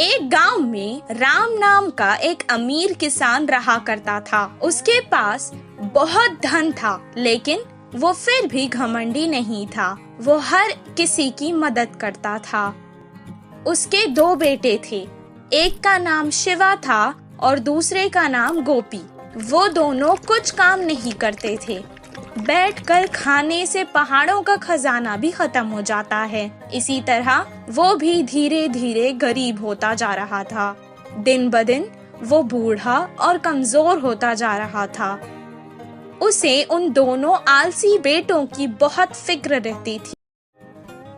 एक गांव में राम नाम का एक अमीर किसान रहा करता था। उसके पास बहुत धन था, लेकिन वो फिर भी घमंडी नहीं था। वो हर किसी की मदद करता था। उसके दो बेटे थे, एक का नाम शिवा था और दूसरे का नाम गोपी। वो दोनों कुछ काम नहीं करते थे। बैठकर खाने से पहाड़ों का खजाना भी खत्म हो जाता है। इसी तरह वो भी धीरे धीरे गरीब होता जा रहा था। दिन ब दिन वो बूढ़ा और कमजोर होता जा रहा था। उसे उन दोनों आलसी बेटों की बहुत फिक्र रहती थी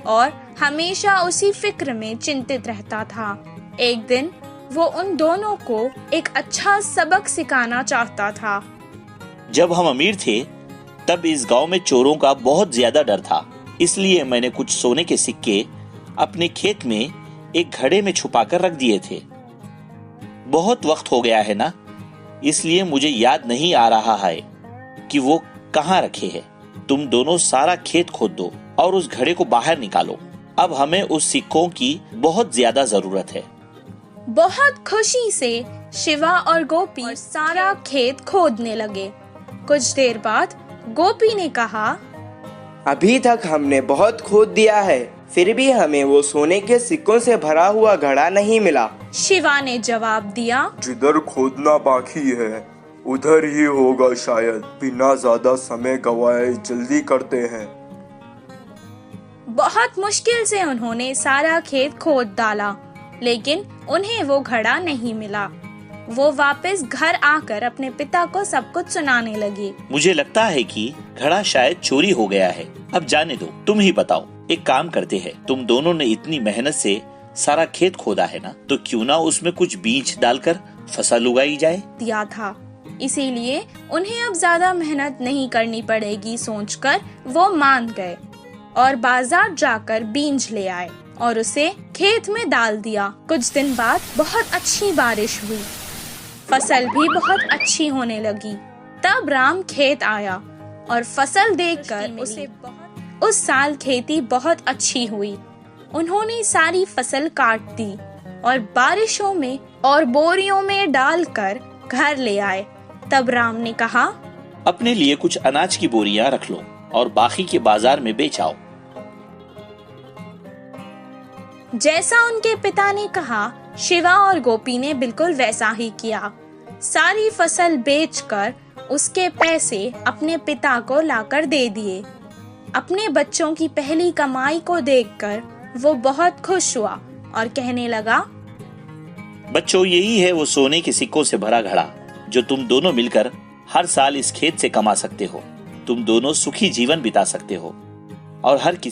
और हमेशा उसी फिक्र में चिंतित रहता था। एक दिन वो उन दोनों को एक अच्छा सबक सिखाना चाहता था। जब हम अमीर थे तब इस गांव में चोरों का बहुत ज्यादा डर था। इसलिए मैंने कुछ सोने के सिक्के अपने खेत में एक घड़े में छुपा कर रख दिए थे। बहुत वक्त हो गया है ना, इसलिए मुझे याद नहीं आ रहा है कि वो कहाँ रखे हैं। तुम दोनों सारा खेत खोद दो और उस घड़े को बाहर निकालो। अब हमें उस सिक्कों की बहुत ज्यादा जरूरत है। बहुत खुशी से शिवा और गोपी सारा खेत खोदने लगे। कुछ देर बाद गोपी ने कहा, अभी तक हमने बहुत खोद दिया है, फिर भी हमें वो सोने के सिक्कों से भरा हुआ घड़ा नहीं मिला। शिवा ने जवाब दिया, जिधर खोदना बाकी है उधर ही होगा शायद। बिना ज्यादा समय गवाए जल्दी करते हैं। बहुत मुश्किल से उन्होंने सारा खेत खोद डाला, लेकिन उन्हें वो घड़ा नहीं मिला। वो वापस घर आकर अपने पिता को सब कुछ सुनाने लगी। मुझे लगता है कि घड़ा शायद चोरी हो गया है। अब जाने दो, तुम ही बताओ। एक काम करते हैं, तुम दोनों ने इतनी मेहनत से सारा खेत खोदा है ना, तो क्यों ना उसमें कुछ बीज डालकर फसल उगाई जाए। दिया था, इसीलिए उन्हें अब ज्यादा मेहनत नहीं करनी पड़ेगी सोचकर वो मान गए और बाजार जाकर बीज ले आए और उसे खेत में डाल दिया। कुछ दिन बाद बहुत अच्छी बारिश हुई, फसल भी बहुत अच्छी होने लगी। तब राम खेत आया और फसल देखकर उसे उस साल खेती बहुत अच्छी हुई। उन्होंने सारी फसल काट दी और बारिशों में और बोरियों में डालकर घर ले आए। तब राम ने कहा, अपने लिए कुछ अनाज की बोरियां रख लो और बाकी के बाजार में बेच आओ। जैसा उनके पिता ने कहा, शिवा और गोपी ने बिल्कुल वैसा ही किया। सारी फसल बेचकर उसके पैसे अपने पिता को लाकर दे दिए। अपने बच्चों की पहली कमाई को देखकर वो बहुत खुश हुआ और कहने लगा, बच्चों, यही है वो सोने के सिक्कों से भरा घड़ा जो तुम दोनों मिलकर हर साल इस खेत से कमा सकते हो। तुम दोनों सुखी जीवन बिता सकते हो और हर